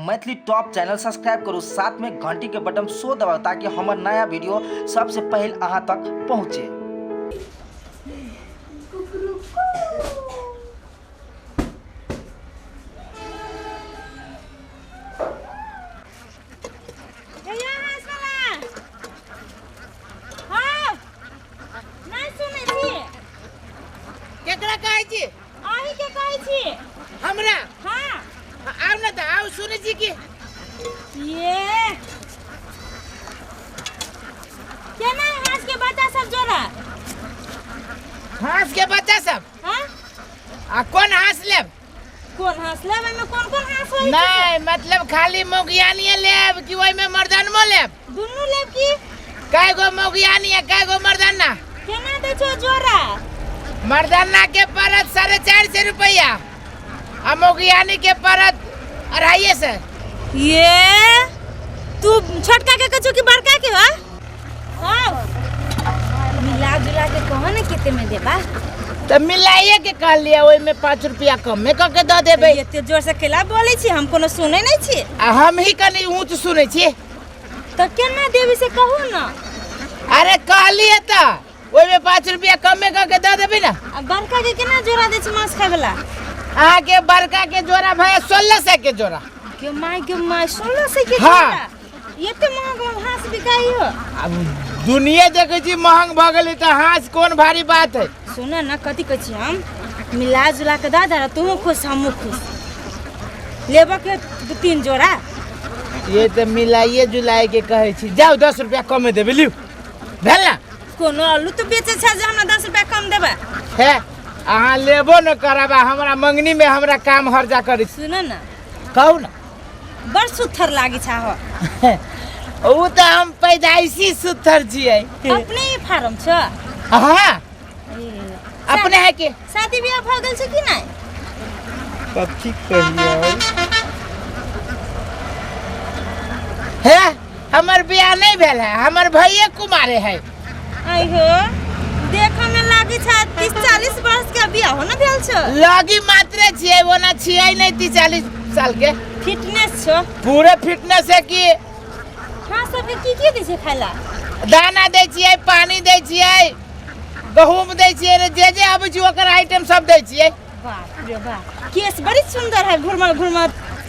Maithili top channel subscribe करू, साथ में घंटी के बटन सो दबाओ ताकि हमार नया वीडियो सबसे पहले अहाँ तक पहुँचे। केकरा कहै छी? आही के कहै छी हमरा? हां आउ न त आउ सुनै छी कि ये केना हांस के बच्चा सब जोरा हांस के बच्चा सब? हां आ कौन हांस लेब? कौन हांस लेब? में कौन हांस होई? नहीं मतलब खाली मोगियानी लेब कि ओइ में मर्दानमो लेब? दुनु लेब की? कै गो मोगियानी है कै गो मर्दाना? केना दे छो जोरा? मर्दाना के परत 450 रुपया आ मोगियानी के परत 250। ये तू छोटका के कछु की बड़का के हो? हां मिला जुला के कहो ना कितने में देबा? तो मिलाइए के कह लिया ओइ में 5 रुपया कम में क के द देबे। एते जोर से केला बोलै छी, हम कोनो सुनै नै छी। आ हम ही कनी ऊंच सुनै छी। तो केना देबी से कहू ना। अरे कहलिए त ओइ में 5 रुपया कम में क के द देबे ना। आ बड़का के केना जोरा दे छी मांस खाय वाला? अहाँ के बड़का के जोड़ा भैया 1600 के जोड़ा। के माय 1600 के हाँ। जोड़ा? ये तो महंग हांस बिकाई हो। अब दुनिया देखे छी महंग भ गेलै त हांस कोन भारी बात है। सुना ना कथी कहै छी हम मिला जुला के दा दे, तू खुश हम खुश। लेबो के 2-3 जोड़ा? ये तो मिलाइए जुलाए के कहै छी। जाओ 10 रुपया कम में देबे लियो। भेल ना? कोनो आलू तो बेचे छ जे हमरा 10 रुपया कम देबा? है अहाँ लेबो न करबा, हमरा मंगनी में हमरा काम हर्जा करै। सुना ना कहू ना। बड़ सुथर लागी छ हो। उ त हम पैदाइशी सुथर छियै। अपने ही फार्म छ? हां अपने है के। शादी बियाह भ गेल छ कि नै? कथी कहियो? है हमर बियाह नहीं भेल है, हमर भैये कुमारे है। आई हो देखा में लागी छ 30-40 वर्ष के बियाह हो ना भेल छ। लगी मात्रे छियै, ओना छियै नहीं 30-40 साल के। फिटनेस छ? पूरे फिटनेस है कि। हां सब की दै छै खाइला? दाना दै छियै, पानी दै छियै, गहूम दै छियै, जे जे आबै छै ओकर आइटम सब दै छियै। बाप रे बाप, केस बड़ी सुंदर है, घुरमा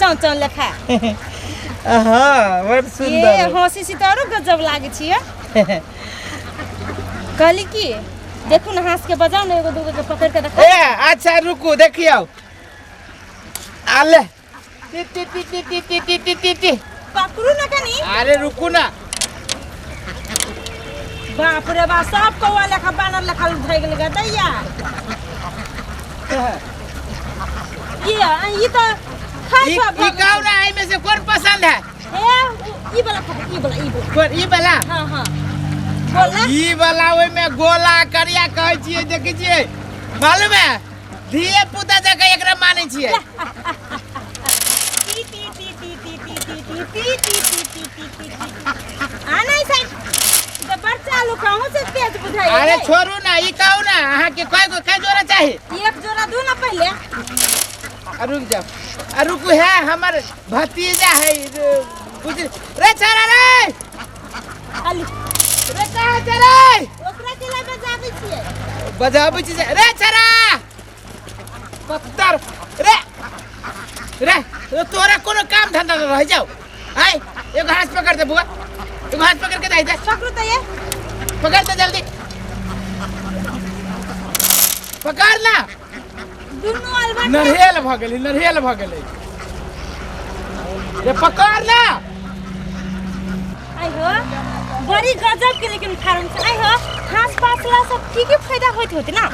चाउ लेखा। हां बड़ सुंदर। ये हंसी सितारो गजब लागे छियै। कहली की देखू ना हांस के बजाओ ना, एगो दूगो के पकड़ के देखा। ए अच्छा रुकू देखियो। आले टी टी टी टी टी टी टी टी टी टी। पकड़ू ना कनी। अरे रुकू ना। बाप रे बाप, सब कौवा लेखा बानर लेखा धइ गेल ग दैया। ये तो खाई ई सब कहू ना एहि में से कौन पसंद है? ए ई वाला कौन ई वाला? हां बोला ई वाला ओइ में गोला करिया कहै छियै, देखै छियै मालूम है? धिए पुता जका एकरा मानै छियै। टी टी टी टी टी टी टी टी टी टी टी आनै छै तो बच्चा लोग कहूं से तेज बुझाई। अरे छोड़ू ना, ई कहू ना अहाँ के कै जोड़ा चाही? एक जोड़ा दू ना पहले। रुक जाओ। रुकू है हमर भतीजा है बुझ रे छोरा रे। आली रे कहाँ चले? ओकरा के लिए बजाबै छियै। बजाबै छी रे छोरा। पत्थर रे रे तोरा कोनो काम धंधा रह जाओ। आय एगो हाथ पकड़ दे बुआ, एगो हाथ पकड़ के दे। पकड़ू तो ये पकड़ दे जल्दी, पकड़ ना। दुनु अलबा नरहेल भ गेलै। रे पकड़ ना। आई हो बड़ी गजब के लेकिन फार्म से। आई हो हांस पासला सब की फायदा होते ना?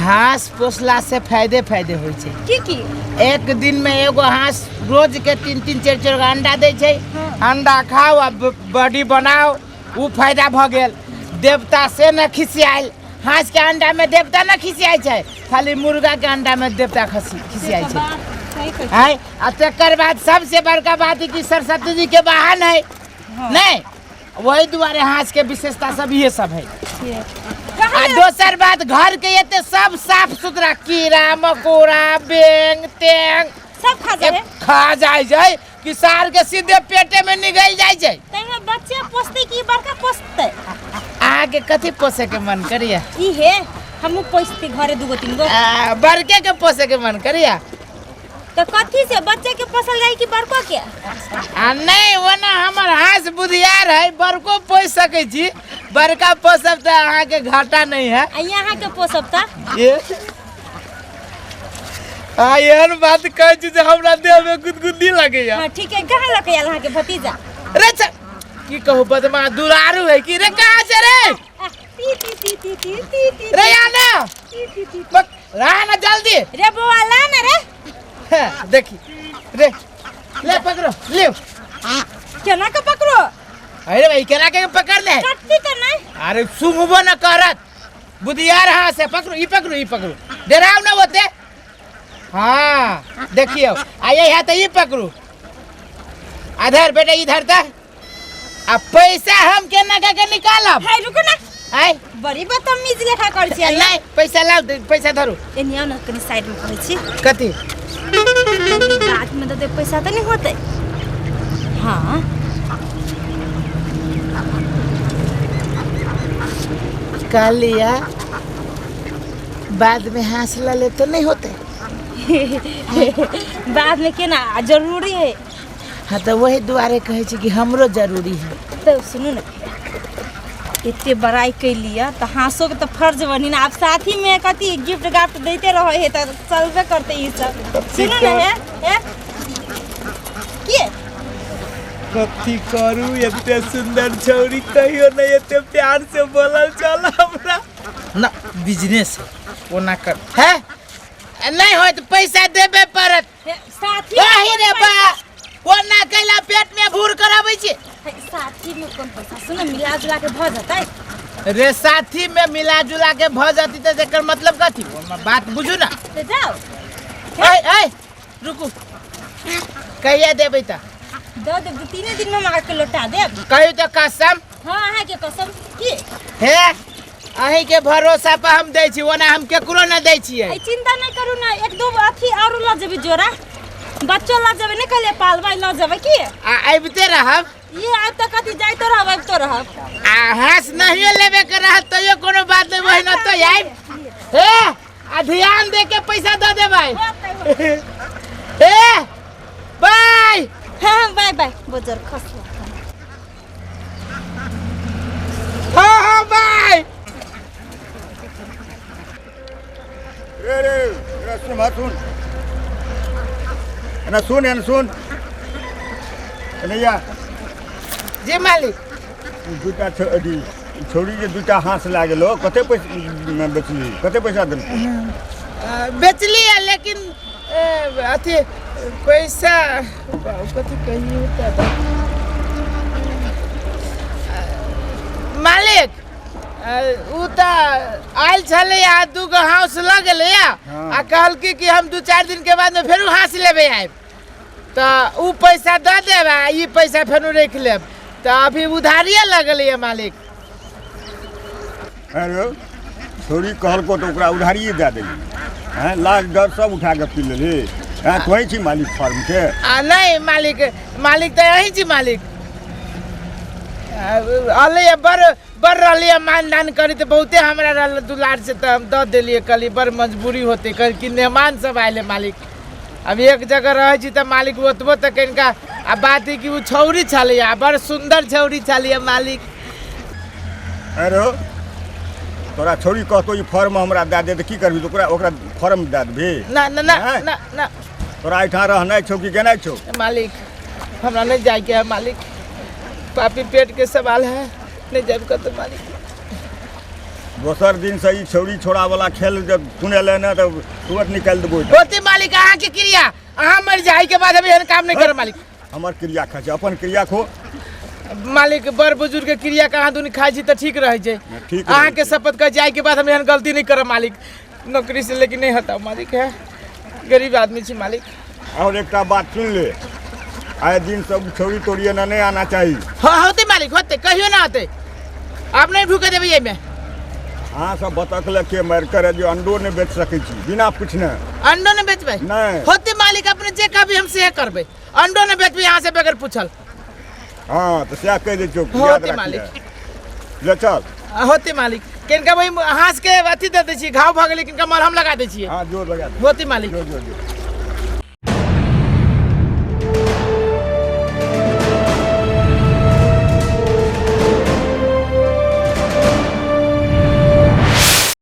हांस पोसला से फायदे होइ छै। की एक दिन में एगो हांस रोज के 3-3 4-4 अंडा दै छै। अंडा खाओ आ बॉडी बनाओ, उ फायदा भ गेल। देवता से न खिसियाल। हांस के अंडा में देवता न खिसियाइ छै, खाली मुर्गा के अंडा में देवता खिसियाइ छै। है आ तकर बाद सबसे बड़का बात है कि सरस्वती जी के वाहन है। नहीं वही दुआरे हांस के विशेषता सब ये सब है। आ दोसर बात घर के एते सब साफ सुथरा, कीड़ा मकोड़ा बेंग तेंग सब खा जाए खा जाए कि सार के सीधे पेटे में निगल जाए तैमे बच्चे पोसते कि बड़का पोसते आगे कथी पोसे के मन करिया ई हे हमहु पोसते घरे दुगो तीन गो बड़के के पोसे के मन करिया तो कथी से बच्चे के पोसल जाई कि बड़को के नहीं वो ना हमर हाथ बुधियार है बड़को पोस सके छी बड़का पोसब तो अहाँ के घाटा नहीं है आ यहाँ के पोसब ता ये एहन बात कह छी जे हमरा देह में गुदगुदी लगे या हां ठीक है कहां लके आल अहाँ के भतीजा रे की कहू बदमा दुरारू है कि रे कहां से रे ती ती ती ती ती ती ती रे आना ती ती ती रहा ना जल्दी रे बुआ ला ना रे देखी रे ले पकड़ो ले केना के पकड़ो अरे भाई केना के पकड़ ले कत्ती करना अरे सुंगबो न करत बुधियार हां से पकड़ो ई पकड़ो डराव ना होते हाँ देखियो आये है तो ये पकड़ू आधर बेटा इधर था अब पैसा हम केना के निकालब है रुको ना आय बड़ी बदतमीज लेखा कर छी नहीं पैसा लाओ पैसा धरू एनिया न कनी साइड में कहै छी कथी रात में तो दे पैसा तो नहीं होते हाँ कालिया बाद में हासिल ले तो नहीं होते बाद में केना जरूरी है हाँ तो वही दुआरे कहे छी कि हमरो जरूरी है तो सुनो ना इतने बड़ाई कर लिया तो हाँसो के तो फर्ज बनी ना आप साथी में कथी गिफ्ट गाफ्ट देते रहो है तो चलबे करते ये सब सुनो ना है के कथी करू इतने सुंदर छौरी कहियो नहीं इतने प्यार से बोलल चल हमरा ना बिजनेस ओना कर है नहीं हो तो पैसा देबे पड़त साथी वही रे बा ओना कैला पेट में भूर कराबै छी साथी में कौन पैसा सुनो मिला जुला के भ जतै रे साथी में मिला जुला के भ जती त एकर मतलब कथी बात बुझू ना तो जाओ ए रुकू कहिया देबै त दो दे 2-3 दिन में मार के लौटा दे कहियो त कसम हां अहाँ के कसम की हे अहीं के भरोसा पे हम दै छी ओना हम केकरो न दै छियै ए चिंता नहीं करू ना एक दो अथी और ल जेबे जोरा बच्चो ला जेबे नहीं कहले पालबै ल जेबे की आबिते रहब ये आब तक कथी जाइतो रहब आबितो रहब आ हास नहीं लेबे के रहत तइयो कोनो बात नहीं वही न तो आइब हे आ ध्यान दे के पैसा दे दे भाई ए बाय हां बाय बाय बोजर खस हां बाय रे सुन बात सुन सुन कन्हैया जी मालिक दूटा छोड़ी के दूटा हाथ लागलो कते पैसा बेचली कते पैसा देल बेचली है लेकिन अथी पैसा कथी कहियो त मालिक उ त आयल छले आ दूगो हाउस लग गेले आ कहल कि हम 2-4 दिन के बाद में फेर हाथ लेबे आइब त उ पैसा द देबा ई पैसा फेर रख लेब त अभी उधारिया लगल है मालिक अरे छोड़ी कहल को तो ओकरा उधारिए दे देली हैं लाख डर सब उठा के पी लेली हैं कोई छी मालिक फार्म के नहीं मालिक त यही छी मालिक अले बर रलिए मानदान करी तो बहुते हमरा दुलार से तो हम द दिलिए कली बड़ मजबूरी होते कल कि मेहमान सब आए मालिक अब एक जगह रहे छी तो मालिक ओतबो तक इनका आ बात है कि वो छौरी छलिए बड़ सुंदर छौरी छलिए मालिक अरे तोरा छोड़ी कहतो ई फॉर्म हमरा दे दे त की करबी ओकरा फॉर्म दे देबी ना ना ना ना ना तोरा एठा रहनाइ छौ कि केनाइ छौ मालिक हमरा नहीं जाए के है मालिक पापी पेट के सवाल है नहीं जब का तो मालिक दोसर दिन से ई छौरी छोड़ा वाला खेल जब सुने ले ना तब तुरंत निकाल देबो होती मालिक अहाँ के क्रिया अहाँ मर जाए के बाद अभी काम नहीं कर मालिक हमर क्रिया खा छै अपन क्रिया खो मालिक बड़ बुजुर्ग के क्रिया कहाँ दुनी खाई छी तो ठीक रहे छै अहाँ के शपथ कर जाए के बाद हम एहन गलती नहीं करब मालिक नौकरी से लेकिन नहीं हटाओ मालिक है गरीब आदमी छी मालिक और एकटा बात सुन ले आए दिन सब छौरी तोड़िए ना नहीं आना चाहिए हाँ होते मालिक होते कहियो ना होते आप नहीं ढूके देबै एहिमे हाँ सब बतक ले के मार कर जो अंडो नहीं बेच सकै छी बिना पूछने अंडो नहीं बेचबै नहीं होते मालिक अपने जे कहबी हम से करबे अंडो न बेचबी यहाँ से बगैर पूछल हाँ तो सह कह दे चो होती मालिक ले चल होती मालिक किनका भाई हांस के अथी दे दै छी घाव भ गेलै किनका मलहम लगा दै छियै हाँ जोर लगा दे होती मालिक जोर जोर जोर